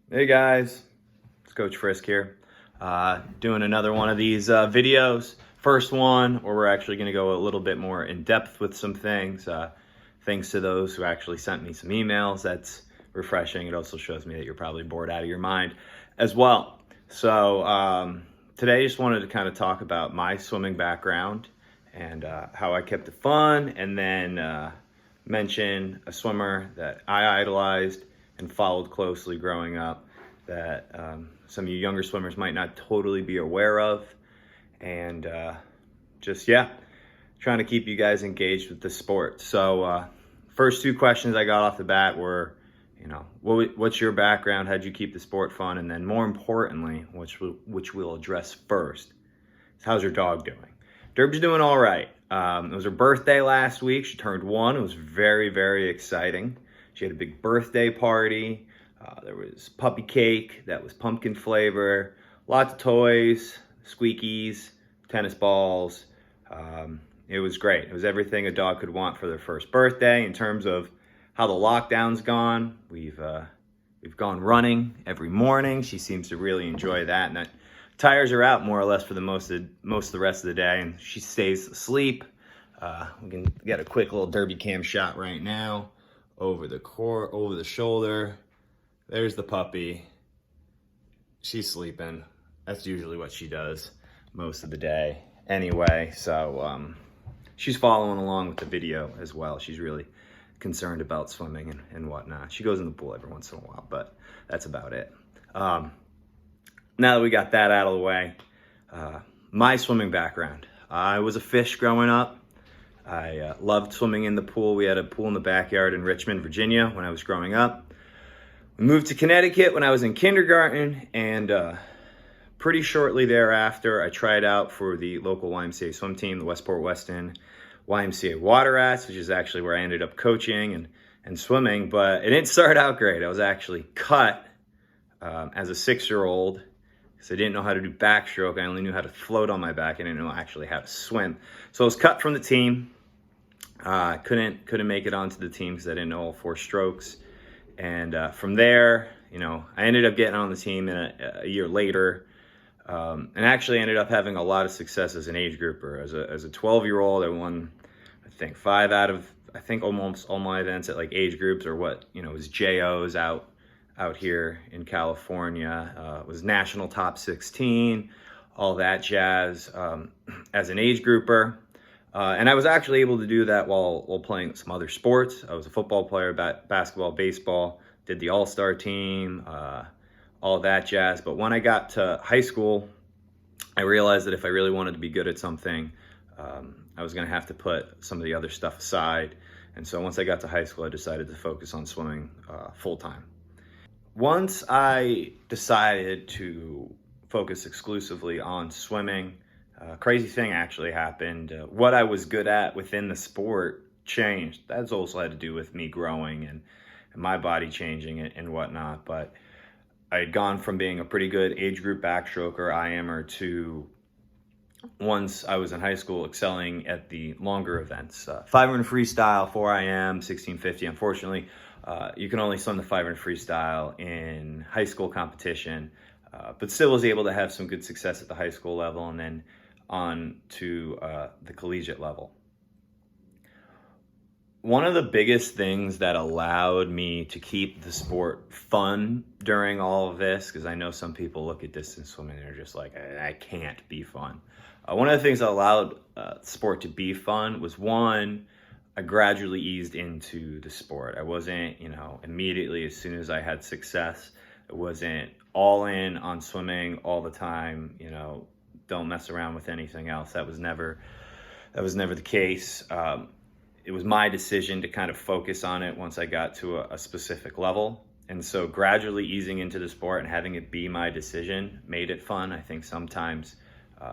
Hey guys, it's Coach Frisk here, doing another one of these videos. First one where we're actually going to go a little bit more in depth with some things. Thanks to those who actually sent me some emails. That's refreshing. It also shows me that you're probably bored out of your mind as well. So today I just wanted to kind of talk about my swimming background and how I kept it fun, and then mention a swimmer that I idolized and followed closely growing up that some of you younger swimmers might not totally be aware of. And trying to keep you guys engaged with the sport. So first two questions I got off the bat were, what's your background? How'd you keep the sport fun? And then more importantly, which we'll address first, is how's your dog doing? Derb's doing all right. It was her birthday last week. She turned 1. It was very, very exciting. She had a big birthday party. There was puppy cake that was pumpkin flavor, lots of toys, squeakies, tennis balls. It was great. It was everything a dog could want for their first birthday. In terms of how the lockdown's gone, we've gone running every morning. She seems to really enjoy that, and that tires her out more or less for the most of the rest of the day, and she stays asleep. We can get a quick little derby cam shot right now over the shoulder. There's the puppy. She's sleeping. That's usually what she does most of the day anyway. So she's following along with the video as well. She's really concerned about swimming and whatnot. She goes in the pool every once in a while, but that's about it. Now that we got that out of the way, my swimming background. I was a fish growing up. I loved swimming in the pool. We had a pool in the backyard in Richmond, Virginia when I was growing up. We moved to Connecticut when I was in kindergarten, and pretty shortly thereafter, I tried out for the local YMCA swim team, the Westport Weston YMCA Water Rats, which is actually where I ended up coaching and swimming, but it didn't start out great. I was actually cut as a 6-year-old because I didn't know how to do backstroke. I only knew how to float on my back. I didn't know actually how to swim. So I was cut from the team. Couldn't make it onto the team because I didn't know all 4 strokes. And from there, I ended up getting on the team a year later, and actually ended up having a lot of success as an age grouper. As a 12-year-old, I won, I think, 5 out of, almost all my events at like age groups, or what, was JOs out here in California. Was national top 16, all that jazz, as an age grouper. And I was actually able to do that while playing some other sports. I was a football player, basketball, baseball, did the all-star team, all that jazz. But when I got to high school, I realized that if I really wanted to be good at something, I was going to have to put some of the other stuff aside. And so once I got to high school, I decided to focus on swimming full-time. Once I decided to focus exclusively on swimming, a crazy thing actually happened. What I was good at within the sport changed. That's also had to do with me growing and my body changing and whatnot. But I had gone from being a pretty good age group backstroker, IMer, to once I was in high school excelling at the longer events. 500 freestyle, 4IM, 1650. Unfortunately, you can only swim the 500 freestyle in high school competition, but still was able to have some good success at the high school level and then on to the collegiate level. One of the biggest things that allowed me to keep the sport fun during all of this, because I know some people look at distance swimming and they're just like, I can't be fun. One of the things that allowed sport to be fun was, one, I gradually eased into the sport. I wasn't, immediately as soon as I had success, it wasn't all in on swimming all the time, don't mess around with anything else. That was never the case. It was my decision to kind of focus on it once I got to a specific level. And so gradually easing into the sport and having it be my decision made it fun. I think sometimes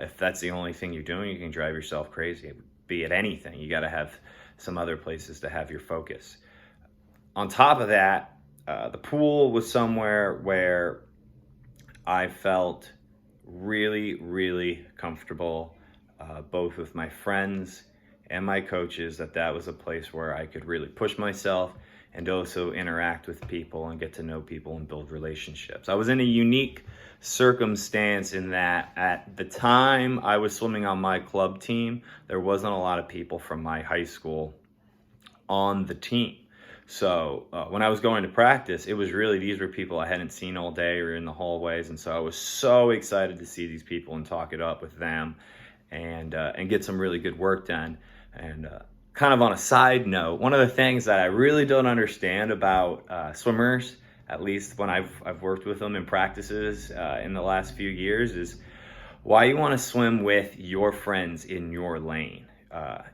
if that's the only thing you're doing, you can drive yourself crazy. Be it anything, you got to have some other places to have your focus. On top of that, the pool was somewhere where I felt really, really comfortable, both with my friends and my coaches, that was a place where I could really push myself and also interact with people and get to know people and build relationships. I was in a unique circumstance in that at the time I was swimming on my club team, there wasn't a lot of people from my high school on the team. So when I was going to practice, it was really, these were people I hadn't seen all day or in the hallways. And so I was so excited to see these people and talk it up with them and get some really good work done. And kind of on a side note, one of the things that I really don't understand about swimmers, at least when I've worked with them in practices in the last few years, is why you want to swim with your friends in your lane.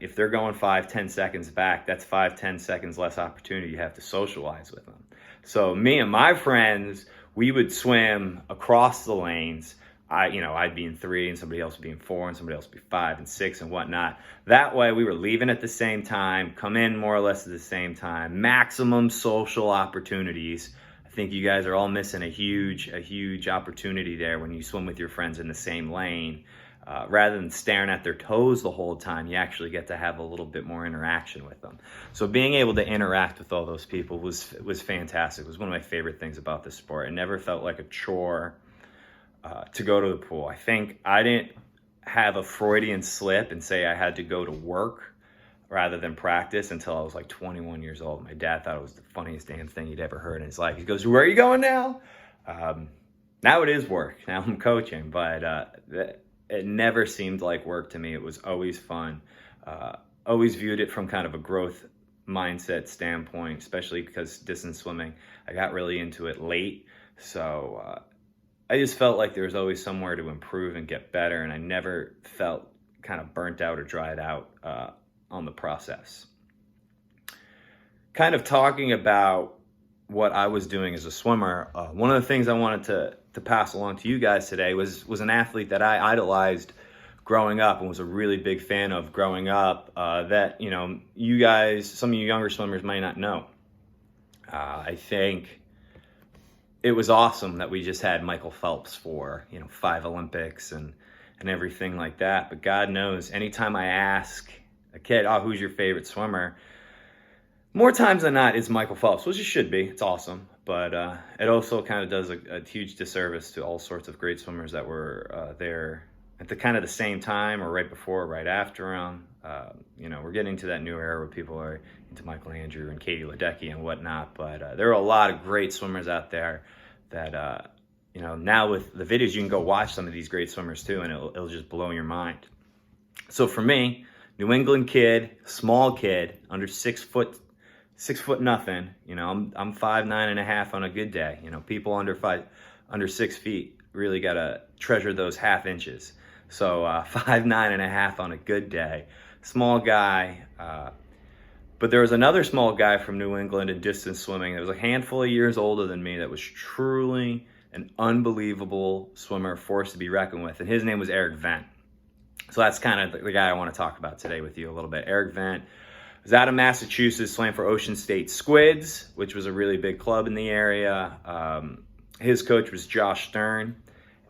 If they're going 5-10 seconds back, that's 5-10 seconds less opportunity you have to socialize with them. So me and my friends, we would swim across the lanes. I'd be in 3 and somebody else would be in 4 and somebody else would be 5 and 6 and whatnot. That way we were leaving at the same time, come in more or less at the same time, maximum social opportunities. I think you guys are all missing a huge opportunity there when you swim with your friends in the same lane. Rather than staring at their toes the whole time, you actually get to have a little bit more interaction with them. So being able to interact with all those people was fantastic. It was one of my favorite things about the sport. It never felt like a chore to go to the pool. I think I didn't have a Freudian slip and say I had to go to work rather than practice until I was like 21 years old. My dad thought it was the funniest damn thing he'd ever heard in his life. He goes, "Where are you going now?" Now it is work. Now I'm coaching, but it never seemed like work to me. It was always fun. Always viewed it from kind of a growth mindset standpoint, especially because distance swimming, I got really into it late. So I just felt like there was always somewhere to improve and get better. And I never felt kind of burnt out or dried out on the process. Kind of talking about what I was doing as a swimmer, one of the things I wanted to pass along to you guys today was an athlete that I idolized growing up and was a really big fan of growing up that, you guys, some of you younger swimmers might not know. I think it was awesome that we just had Michael Phelps for, 5 Olympics and everything like that. But God knows, anytime I ask a kid, "Oh, who's your favorite swimmer?" more times than not, it's Michael Phelps, which it should be. It's awesome. But it also kind of does a huge disservice to all sorts of great swimmers that were there at the kind of the same time or right before or right after him. We're getting to that new era where people are into Michael Andrew and Katie Ledecky and whatnot. But there are a lot of great swimmers out there that, now with the videos, you can go watch some of these great swimmers too, and it'll just blow your mind. So for me, New England kid, small kid, under 6 foot nothing. I'm 5'9.5" on a good day. People under 6 feet really gotta treasure those half inches. So 5'9.5" on a good day, small guy. But there was another small guy from New England in distance swimming that was a handful of years older than me that was truly an unbelievable swimmer, force to be reckoned with, and his name was Eric Vent. So that's kind of the guy I want to talk about today with you a little bit. Eric Vent was out of Massachusetts, swam for Ocean State Squids, which was a really big club in the area. His coach was Josh Stern,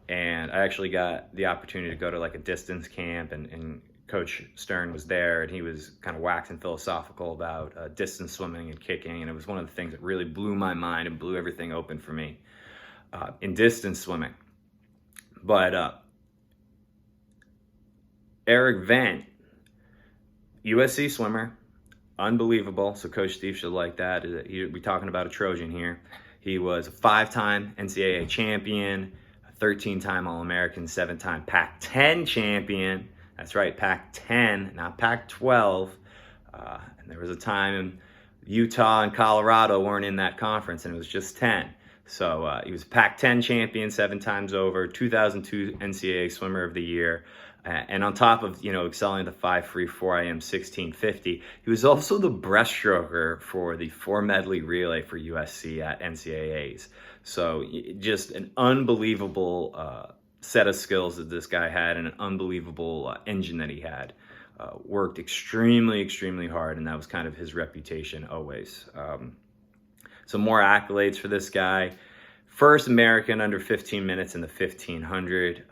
and I actually got the opportunity to go to like a distance camp, and Coach Stern was there, and he was kind of waxing philosophical about distance swimming and kicking, and it was one of the things that really blew my mind and blew everything open for me in distance swimming. But Eric Vent, USC swimmer, unbelievable. So Coach Steve should like that. We're talking about a Trojan here. He was a 5-time NCAA champion, a 13-time All-American, 7-time Pac-10 champion. That's right, Pac-10, not Pac-12. And there was a time in Utah and Colorado weren't in that conference, and it was just 10. So he was Pac-10 champion 7 times over, 2002 NCAA Swimmer of the Year. And on top of, excelling the 5 free 4 IM 1650, he was also the breaststroker for the 4 medley relay for USC at NCAAs. So just an unbelievable set of skills that this guy had, and an unbelievable engine that he had. Worked extremely hard, and that was kind of his reputation always. Some more accolades for this guy. First American under 15 minutes in the 1500.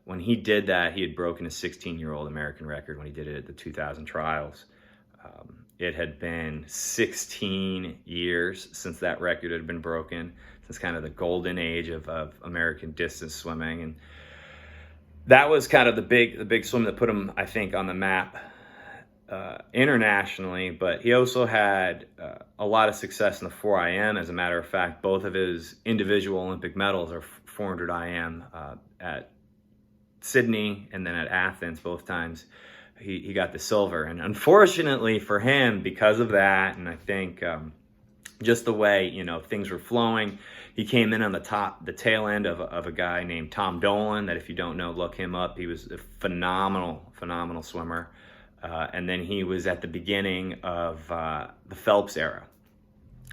When he did that, he had broken a 16-year-old American record when he did it at the 2000 trials. it had been 16 years since that record had been broken, since kind of the golden age of American distance swimming. And that was kind of the big swim that put him, I think, on the map internationally. But he also had a lot of success in the 4 IM. As a matter of fact, both of his individual Olympic medals are 400 IM at Sydney and then at Athens. Both times he got the silver. And unfortunately for him, because of that, and I think just the way, things were flowing, he came in on the tail end of a guy named Tom Dolan, that if you don't know, look him up. He was a phenomenal swimmer. And then he was at the beginning of the Phelps era.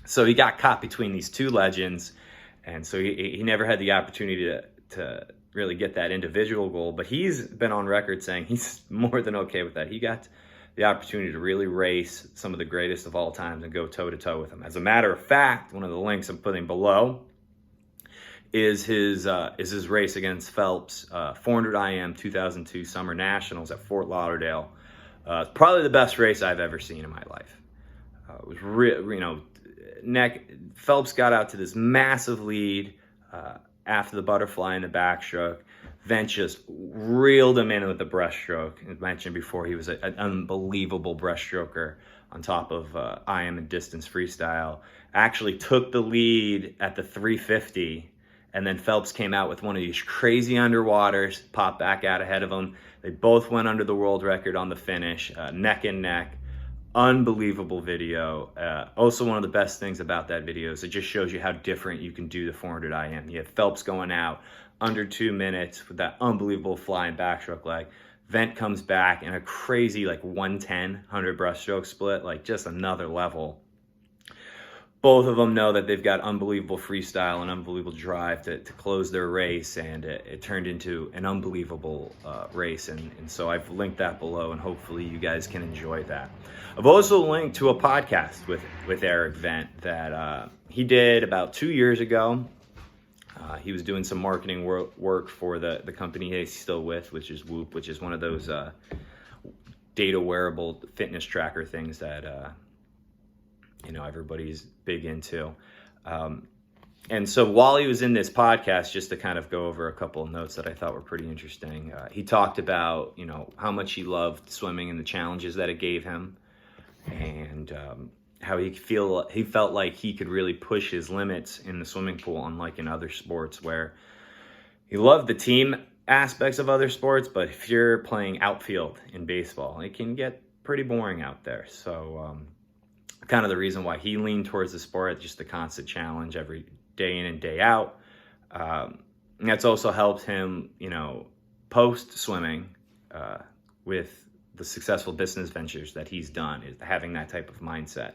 So he got caught between these two legends. And so he never had the opportunity to really get that individual goal. But he's been on record saying he's more than okay with that. He got the opportunity to really race some of the greatest of all times and go toe-to-toe with them. As a matter of fact, one of the links I'm putting below is his race against Phelps, 400 IM 2002 Summer Nationals at Fort Lauderdale. Probably the best race I've ever seen in my life. It was Phelps got out to this massive lead after the butterfly in the backstroke. Vent just reeled him in with the breaststroke. As mentioned before, he was an unbelievable breaststroker on top of IM and distance freestyle. Actually took the lead at the 350, and then Phelps came out with one of these crazy underwaters, popped back out ahead of him. They both went under the world record on the finish, neck and neck. Unbelievable video. Also, one of the best things about that video is it just shows you how different you can do the 400 IM. You have Phelps going out under 2 minutes with that unbelievable flying backstroke leg. Vent comes back in a crazy 110, 100 breaststroke split, just another level. Both of them know that they've got unbelievable freestyle and unbelievable drive to close their race, and it turned into an unbelievable race. And so I've linked that below, and hopefully you guys can enjoy that. I've also linked to a podcast with Eric Vent that he did about 2 years ago. He was doing some marketing work for the company he's still with, which is Whoop, which is one of those data wearable fitness tracker things that everybody's big into. And so while he was in this podcast, just to kind of go over a couple of notes that I thought were pretty interesting, he talked about, how much he loved swimming and the challenges that it gave him, and how he felt like he could really push his limits in the swimming pool, unlike in other sports where he loved the team aspects of other sports, but if you're playing outfield in baseball, it can get pretty boring out there. So kind of the reason why he leaned towards the sport, just the constant challenge every day in and day out. And that's also helped him, post swimming with the successful business ventures that he's done, is having that type of mindset.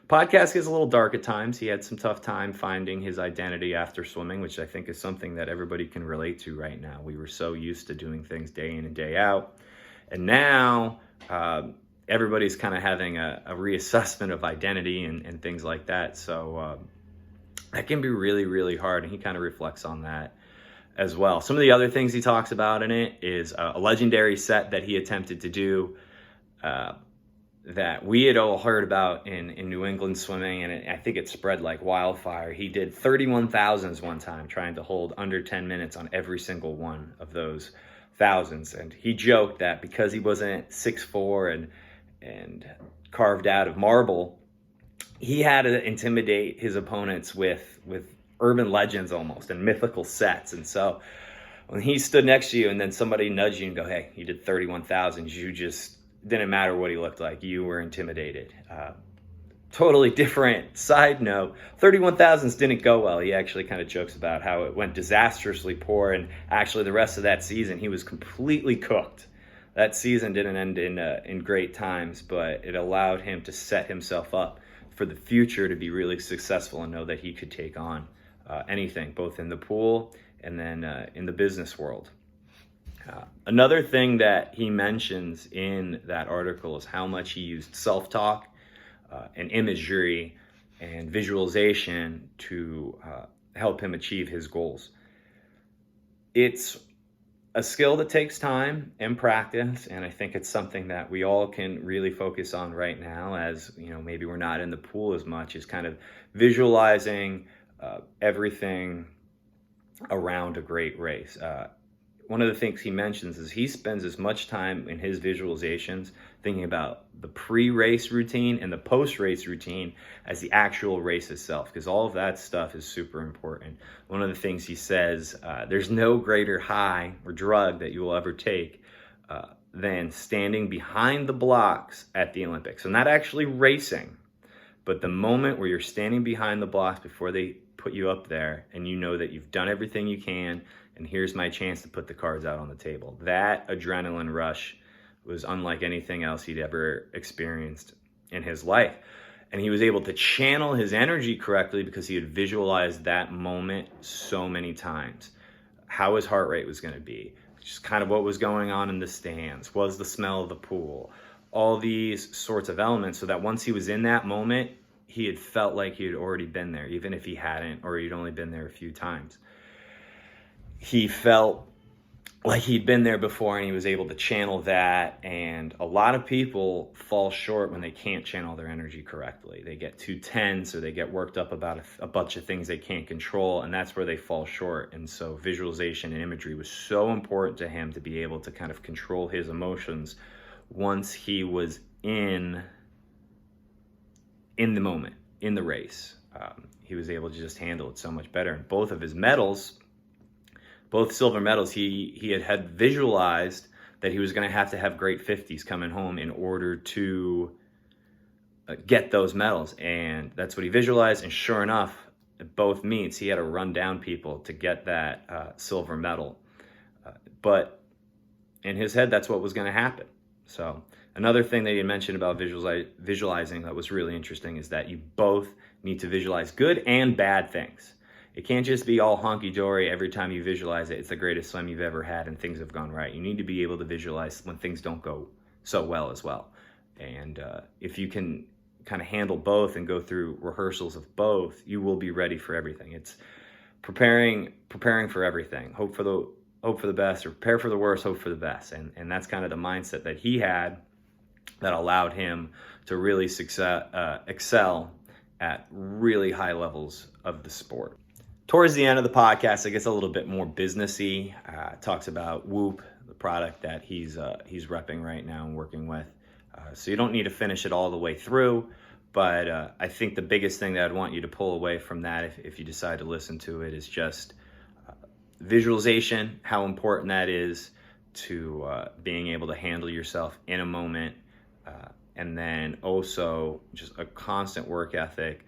Podcast gets a little dark at times. He had some tough time finding his identity after swimming, which I think is something that everybody can relate to right now. We were so used to doing things day in and day out. And now everybody's kind of having a reassessment of identity and things like that. So that can be really, really hard. And he kind of reflects on that as well. Some of the other things he talks about in it is a legendary set that he attempted to do that we had all heard about in New England swimming, and I think it spread like wildfire. He did 31,000s one time, trying to hold under 10 minutes on every single one of those thousands. And he joked that because he wasn't 6'4" and carved out of marble, he had to intimidate his opponents with urban legends almost and mythical sets. And so when he stood next to you and then somebody nudged you and go, hey, you did 31,000, you just didn't matter what he looked like, you were intimidated. Totally different side note, 31,000s didn't go well. He actually kind of jokes about how it went disastrously poor, and actually the rest of that season he was completely cooked. That season didn't end in great times, but it allowed him to set himself up for the future to be really successful and know that he could take on anything, both in the pool and then in the business world. Another thing that he mentions in that article is how much he used self-talk and imagery and visualization to help him achieve his goals. It's a skill that takes time and practice, and I think it's something that we all can really focus on right now, as you know, maybe we're not in the pool as much, is kind of visualizing everything around a great race. One of the things he mentions is he spends as much time in his visualizations thinking about the pre-race routine and the post-race routine as the actual race itself, because all of that stuff is super important. One of the things he says, there's no greater high or drug that you will ever take than standing behind the blocks at the Olympics. So not actually racing, but the moment where you're standing behind the blocks before they put you up there and you know that you've done everything you can and here's my chance to put the cards out on the table. That adrenaline rush was unlike anything else he'd ever experienced in his life. And he was able to channel his energy correctly because he had visualized that moment so many times. How his heart rate was going to be, just kind of what was going on in the stands, was the smell of the pool, all these sorts of elements, so that once he was in that moment, he had felt like he had already been there, even if he hadn't, or he'd only been there a few times. He felt like he'd been there before, and he was able to channel that. And a lot of people fall short when they can't channel their energy correctly. They get too tense, or they get worked up about a bunch of things they can't control, and that's where they fall short. And so visualization and imagery was so important to him to be able to kind of control his emotions once he was in the moment, in the race. He was able to just handle it so much better. And both of his medals, both silver medals, he had visualized that he was going to have great 50s coming home in order to get those medals. And that's what he visualized. And sure enough, at both meets, he had to run down people to get that silver medal. But in his head, that's what was going to happen. So another thing that you mentioned about visualizing that was really interesting is that you both need to visualize good and bad things. It can't just be all honky-dory every time you visualize it. It's the greatest swim you've ever had and things have gone right. You need to be able to visualize when things don't go so well as well. And if you can kind of handle both and go through rehearsals of both, you will be ready for everything. It's preparing for everything. Hope for the best, or prepare for the worst, hope for the best. And that's kind of the mindset that he had that allowed him to really excel at really high levels of the sport. Towards the end of the podcast, it gets a little bit more businessy. Talks about Whoop, the product that he's repping right now and working with. So you don't need to finish it all the way through, but I think the biggest thing that I'd want you to pull away from that, if you decide to listen to it, is just visualization, how important that is to being able to handle yourself in a moment, and then also just a constant work ethic,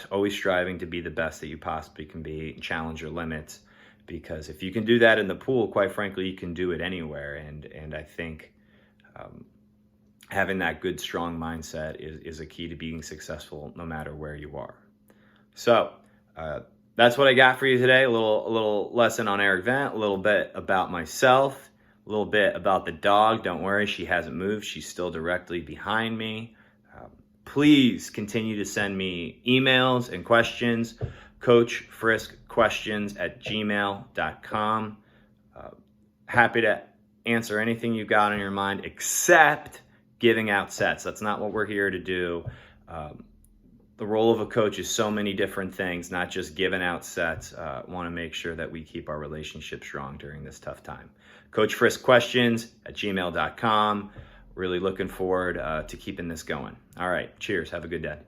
always striving to be the best that you possibly can be, and challenge your limits, because if you can do that in the pool, quite frankly, you can do it anywhere. And I think having that good, strong mindset is a key to being successful no matter where you are. So that's what I got for you today. A little lesson on Eric Vent, a little bit about myself, a little bit about the dog. Don't worry, she hasn't moved. She's still directly behind me. Please continue to send me emails and questions, coachfriskquestions@gmail.com. Happy to answer anything you've got on your mind, except giving out sets. That's not what we're here to do. The role of a coach is so many different things, not just giving out sets. Want to make sure that we keep our relationship strong during this tough time. coachfriskquestions@gmail.com. Really looking forward to keeping this going. All right, cheers. Have a good day.